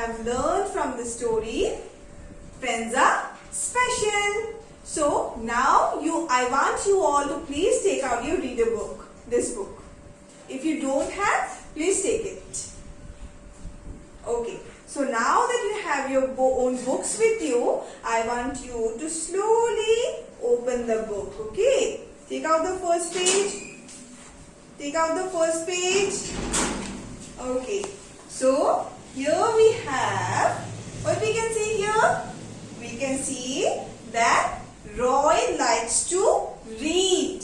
have learned from the story, friends are special. So now I want you all to please take out your reader book, this book. If you don't have, please take it. Okay, so now that you have your own books with you, I want you to slowly open the book, okay? Take out the first page. Take out the first page. Okay, so here we have, what we can see here? We can see that Roy likes to read.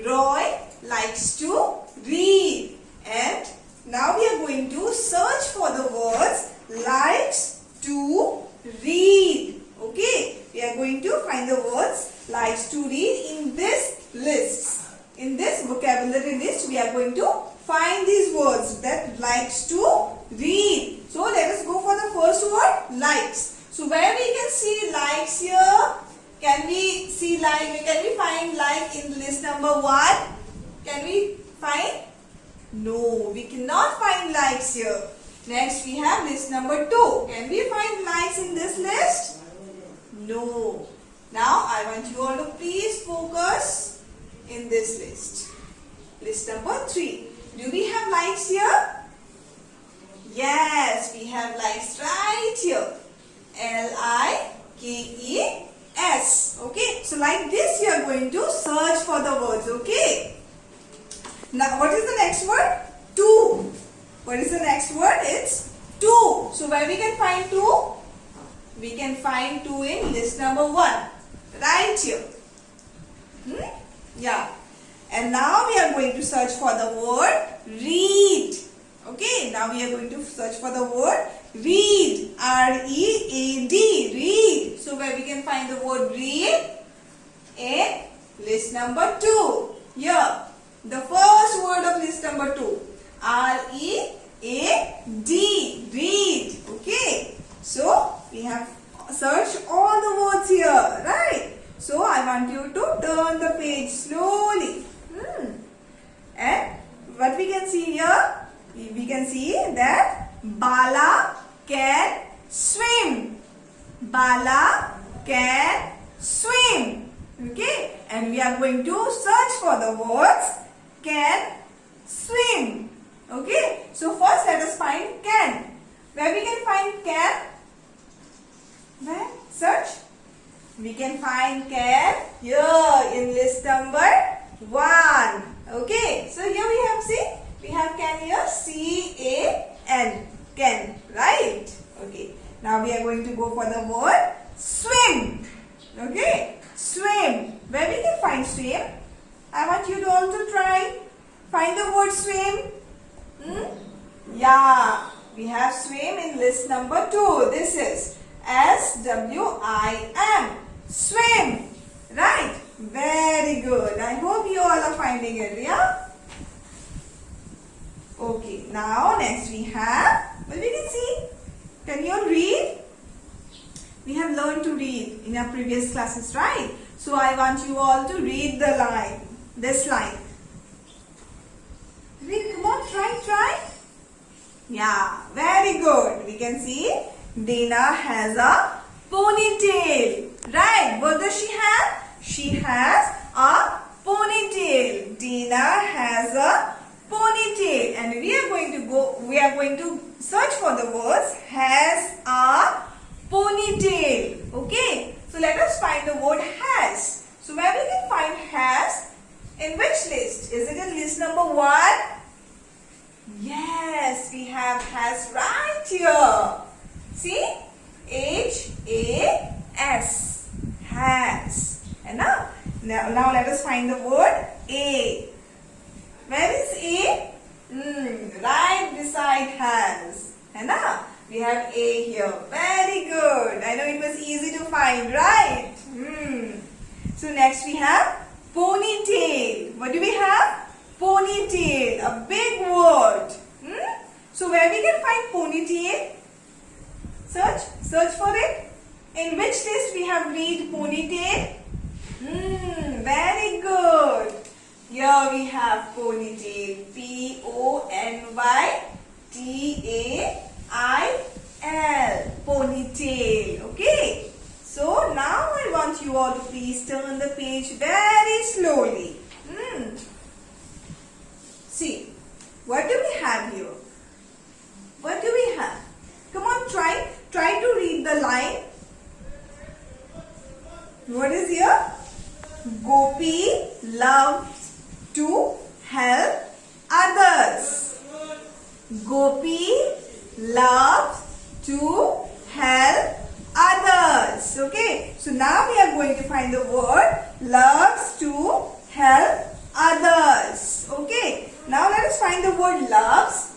Roy likes to read. And now we are going to search for the words likes to read. Okay, we are going to find the words likes to read in this list. In this vocabulary list, we are going to find these words that likes to read. So let us go for the first word, likes. So where we can see likes here? Can we see like? Can we find like in list number 1? Can we find? No, we cannot find likes here. Next we have list number 2. Can we find likes in this list? No. Now I want you all to please focus in this list. List number 3. Do we have likes here? Yes, we have likes right here. L-I-K-E-S. Okay, so like this you are going to search for the words. Okay. Now what is the next word? 2. What is the next word? It's 2. So where we can find 2? We can find 2 in list number 1. Right here. Yeah. And now we are going to search for the word read. Okay. Now we are going to search for the word read. R-E-A-D. Read. So where we can find the word read? In list number 2. Here. The first word of list number 2. R-E-A-D. Read. Okay. So we have searched all the words here. Right. So I want you to turn the page slowly. And what we can see here? We can see that Bala can swim. Bala can swim. Okay. And we are going to search for the words can swim. Okay. So first let us find can. Where we can find can? Where? Search. We can find can here in list number 1. Okay. So here we have, see, we have can here, C-A-N. Can. Right? Okay. Now we are going to go for the word swim. Okay. Swim. Where we can find swim? I want you to also try. Find the word swim. Yeah. We have swim in list number 2. This is S-W-I-M. Swim. Right? Very good. I hope you all are finding it. Yeah? Okay. Now next we have, well, we can see. Can you all read? We have learned to read in our previous classes, right? So I want you all to read the line. This line. Read. Come on. Try. Yeah. Very good. We can see Dina has a ponytail. Right. What does she have? She has a ponytail. Dina has a ponytail. And we are going to search for the words has a ponytail. Okay. So let us find the word has. So where we can find has? In which list? Is it in list number 1? Yes, we have has right here. See? H-A-S. Has. And now let us find the word a. Where is a? Right beside has. And now we have a here. Very good. I know it was easy to find, right? So next we have ponytail. What do we have? Ponytail. A big word. So where we can find ponytail? Search for it. In which list we have read ponytail? Very good. Here we have ponytail. P-O-N-Y-T-A-I-L. you all to please turn the page very slowly. See, what do we have here? What do we have? Come on, try to read the line. What is here? Gopi loves to help others. Gopi loves to help others. Okay, so now we are going to find the word loves to help others. Okay, now let us find the word loves.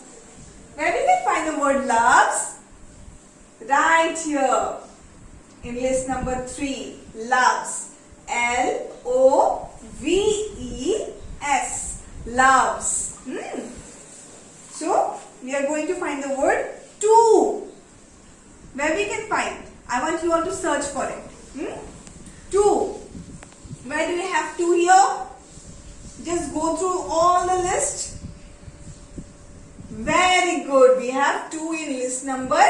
Where we can find the word loves? Right here in list number 3. Loves. L-O-V-E-S. Loves. So we are going to find the word to. Where we can find? I want you all to search for it. To. Where do we have to here? Just go through all the list. Very good. We have 2 in list number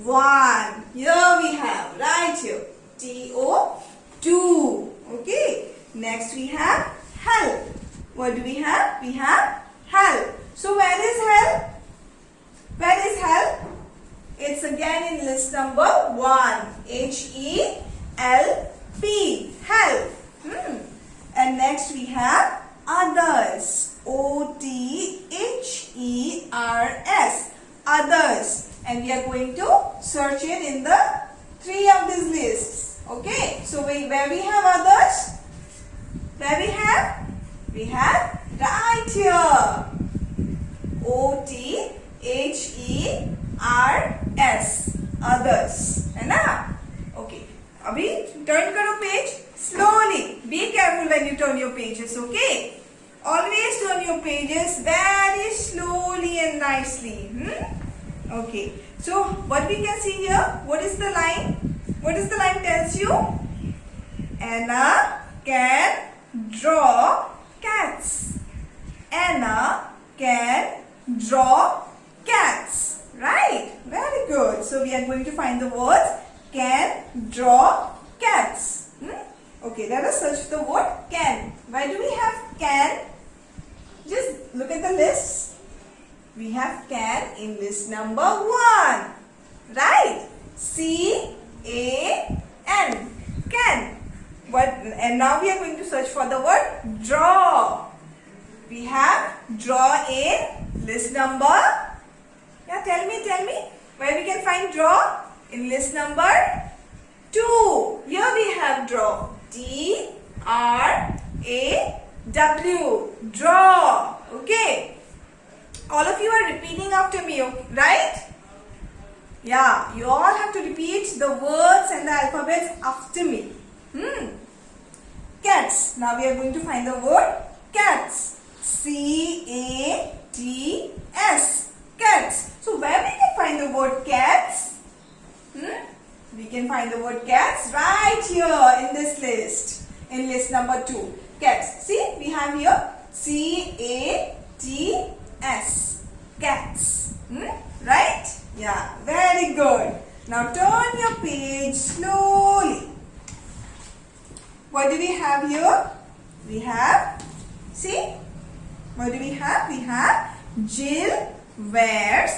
1. Here we have, right here. T-O, to. Okay. Next we have help. What do we have? We have help. So where is help? Where is help? It's again in list number 1. H-E-L-P. Help. And next we have others. O-T-H-E-R-S. Others. And we are going to search it in the 3 of these lists. Okay. So where we have others? Where we have? We have right here. O-T-H-E-R-S. Others. है ना? Okay. अभी turn करो page slowly. Be careful when you turn your pages. Okay. Always turn your pages very slowly and nicely. Okay. So what we can see here? What is the line? What is the line tells you? Anna can draw cats. Anna can draw cats. Right? Very good. So we are going to find the words can draw cats. Okay, let us search the word can. Why do we have can? Just look at the list. We have can in list number 1. Right? C-A-N. Can. And now we are going to search for the word draw. We have draw in list number. Yeah, tell me. Where we can find draw? In list number 2. Here we have draw. D-R-A-W. Draw. Okay. All of you are repeating after me, right? Yeah, you all have to repeat the words and the alphabets after me. Cats. Now we are going to find the word cats. C-A-T-S. Cats. So where we can find the word cats? We can find the word cats right here in this list. In list number 2. Cats. See, we have here C-A-T-S. Cats. Right? Yeah, very good. Now turn your page slowly. What do we have here? We have, see, what do we have? We have Jill wears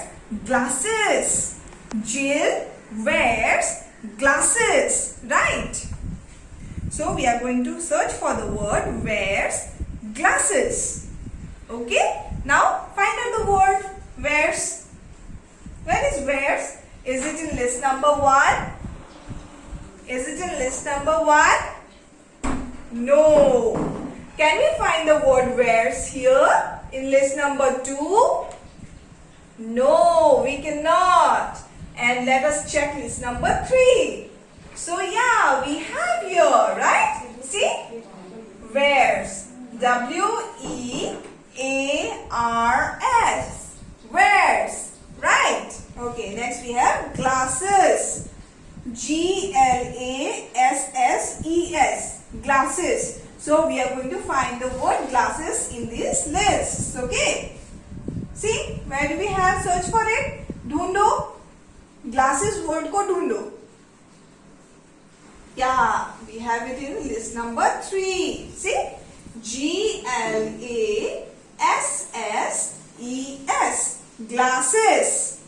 glasses. Jill wears glasses. Right? So we are going to search for the word wears glasses. Okay? Now find out the word wears. Where is wears? Is it in list number 1? Is it in list number 1? No. Can we find the word wears here in list number 2? No, we cannot. And let us check list number 3. So yeah, we have here, right? See? Wears. W-E-A-R-S. Wears. Right? Okay, next we have glasses. G-L-A-S-S-E-S. Glasses. So we are going to find the word glasses in this list. Okay? See? Where do we have? Search for it. Dhondo. Glasses word ko dhondo. Yeah, we We have it in list number 3. See? GLASSES. Glasses.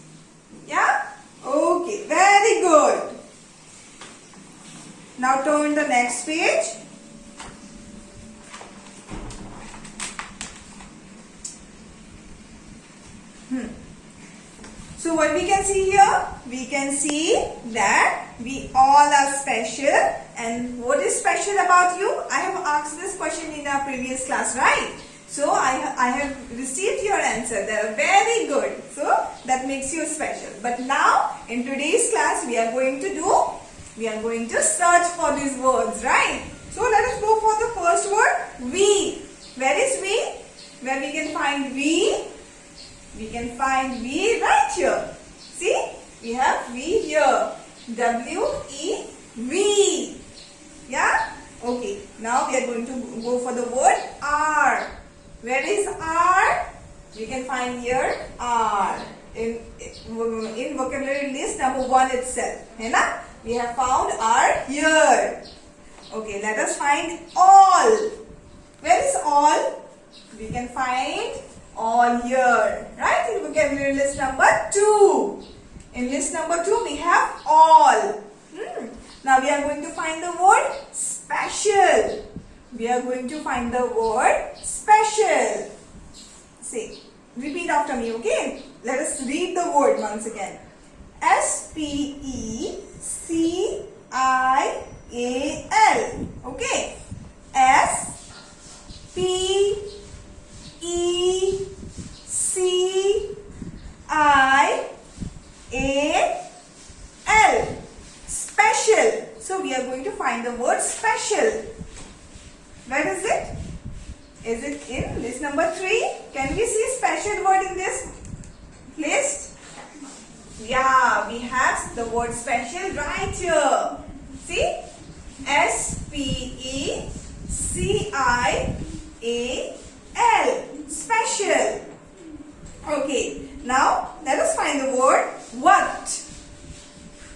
Yeah? Okay, very good. Now turn the next page. So what we can see here? We can see that we all are special. And what is special about you? I have asked this question in our previous class, right? So I have received your answer. They are very good. So that makes you special. But now in today's class we are going to search for these words, right? So let us go for the first word, we. Where is we? Where we can find we? We can find we right here. See? We have we here. W-E-V. Yeah? Okay. Now we are going to go for the word R. Where is R? We can find here R. In vocabulary list number 1 itself. Hai na? We have found R here. Okay. Let us find all. Where is all? We can find all here, right? In vocabulary list number 2. In list number 2 we have all. Now we are going to find the word special. We are going to find the word special. Say, repeat after me, okay? Let us read the word once again. S-P-E-C-I-A-L. Okay? S-P-E-C-I-A-L. Special. So we are going to find the word special. Where is it? Is it in list number 3? Can we see special word in this list? Yeah, we have the word special right here. See? S-P-E-C-I-A-L. Special. Okay. Now, let us find the word what.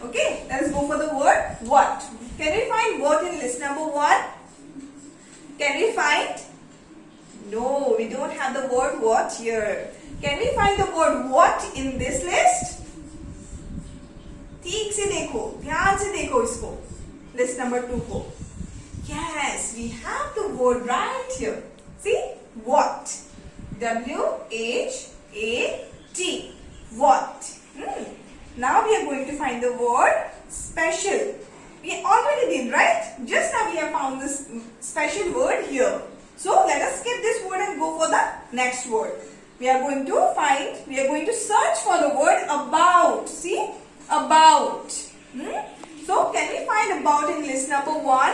Okay. Let us go for the word what. Can we find what in list number 1? Can we find? No, we don't have the word what here. Can we find the word what in this list? ठीक से देखो, ध्यान से देखो इसको. List number 2 को. Yes, we have the word right here. See? What? W-H-A-T. What? Now we are going to find the word special. We already did, right? Just now we have found this special word here. So let us skip this word and go for the next word. We are going to search for the word about. See? About. So can we find about in list number 1?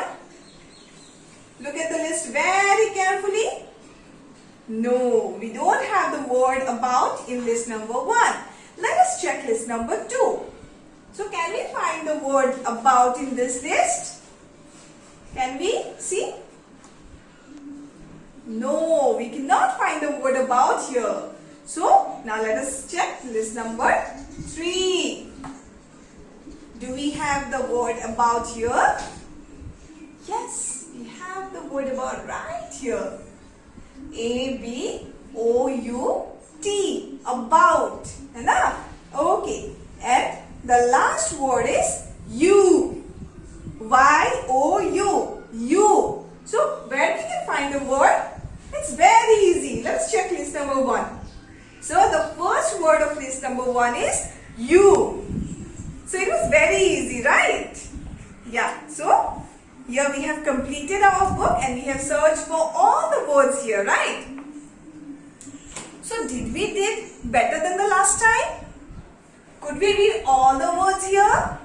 Look at the list very carefully. No, we don't have the word about in list number 1. Let us check list number 2. So can we find the word about in this list? Can we see? No, we cannot find the word about here. So now let us check list number 3. Do we have the word about here? Yes, we have the word about right here. A-B-O-U-T. About. Enough? Okay. And the last word is you. Y-O-U. You. So where we can find the word? It's very easy. Let's check list number 1. So the first word of list number 1 is you. So it was very easy, right? Yeah. So here we have completed our book and we have searched for all the words here, right? So did we did better than the last time? Could we read all the words here?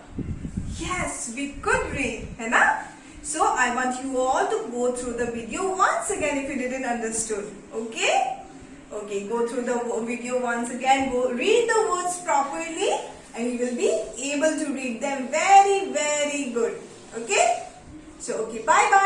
Yes, we could read, है ना? So I want you all to go through the video once again if you didn't understood. Okay? Okay, go through the video once again. Go read the words properly and you will be able to read them very, very good. Okay? So, okay, bye-bye.